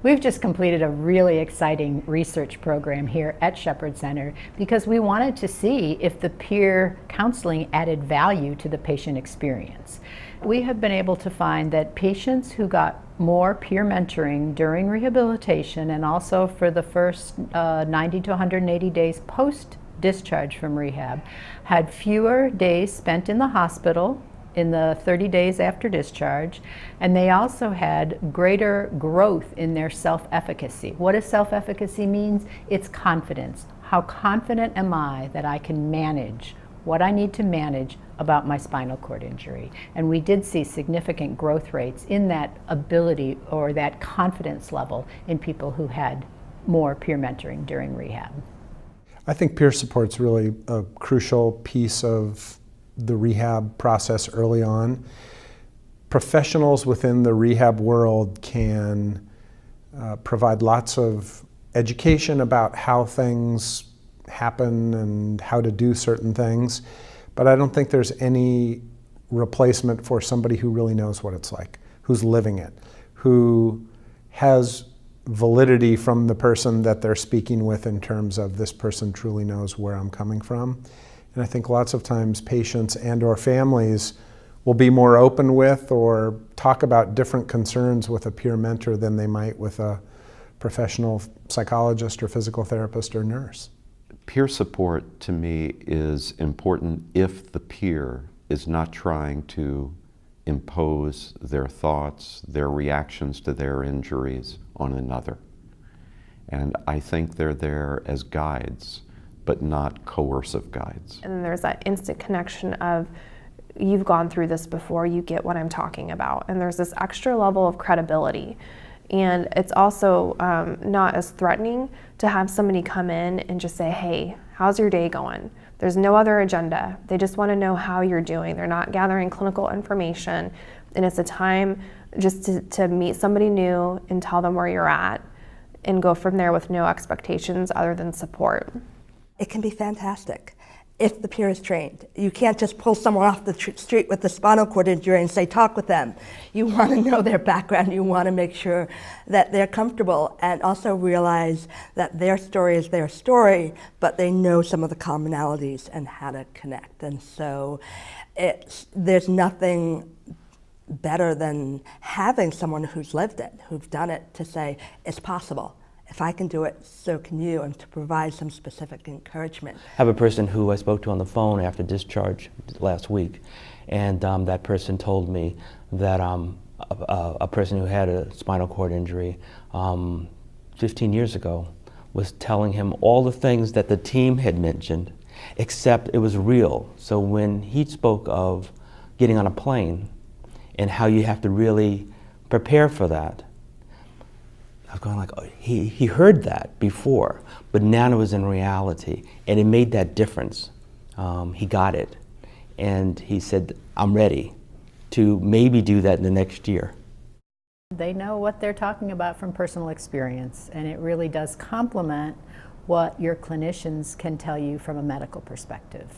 We've just completed a really exciting research program here at Shepherd Center because we wanted to see if the peer counseling added value to the patient experience. We have been able to find that patients who got more peer mentoring during rehabilitation and also for the first 90 to 180 days post-discharge from rehab had fewer days spent in the hospital in the 30 days after discharge, and they also had greater growth in their self-efficacy. What does self-efficacy mean? It's confidence. How confident am I that I can manage what I need to manage about my spinal cord injury? And we did see significant growth rates in that ability or that confidence level in people who had more peer mentoring during rehab. I think peer support's really a crucial piece of the rehab process early on. Professionals within the rehab world can provide lots of education about how things happen and how to do certain things, but I don't think there's any replacement for somebody who really knows what it's like, who's living it, who has validity from the person that they're speaking with in terms of this person truly knows where I'm coming from. And I think lots of times patients and or families will be more open with or talk about different concerns with a peer mentor than they might with a professional psychologist or physical therapist or nurse. Peer support to me is important if the peer is not trying to impose their thoughts, their reactions to their injuries on another. And I think they're there as guides, but not coercive guides. And then there's that instant connection of, you've gone through this before, you get what I'm talking about. And there's this extra level of credibility. And it's also not as threatening to have somebody come in and just say, hey, how's your day going? There's no other agenda. They just want to know how you're doing. They're not gathering clinical information. And it's a time just to meet somebody new and tell them where you're at and go from there with no expectations other than support. It can be fantastic if the peer is trained. You can't just pull someone off the street with a spinal cord injury and say, talk with them. You want to know their background. You want to make sure that they're comfortable and also realize that their story is their story, but they know some of the commonalities and how to connect. And so there's nothing better than having someone who's lived it, who's done it, to say, it's possible. If I can do it, so can you, and to provide some specific encouragement. I have a person who I spoke to on the phone after discharge last week, and that person told me that a person who had a spinal cord injury 15 years ago was telling him all the things that the team had mentioned, except it was real. So when he spoke of getting on a plane and how you have to really prepare for that, I was going like, oh, he heard that before, but now it was in reality, and it made that difference. He got it, and he said, I'm ready to maybe do that in the next year. They know what they're talking about from personal experience, and it really does complement what your clinicians can tell you from a medical perspective.